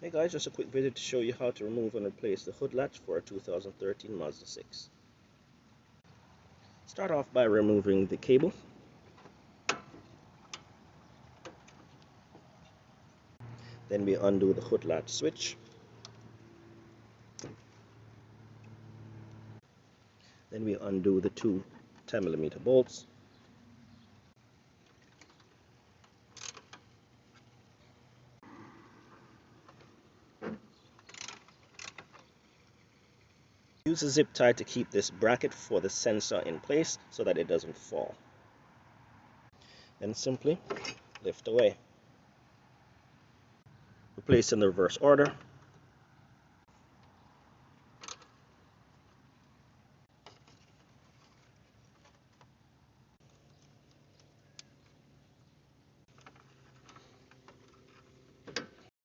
Hey guys, just a quick video to show you how to remove and replace the hood latch for a 2013 Mazda 6. Start off by removing the cable. Then we undo the hood latch switch. Then we undo the two 10mm bolts. Use a zip tie to keep this bracket for the sensor in place so that it doesn't fall. Then simply lift away. Replace in the reverse order.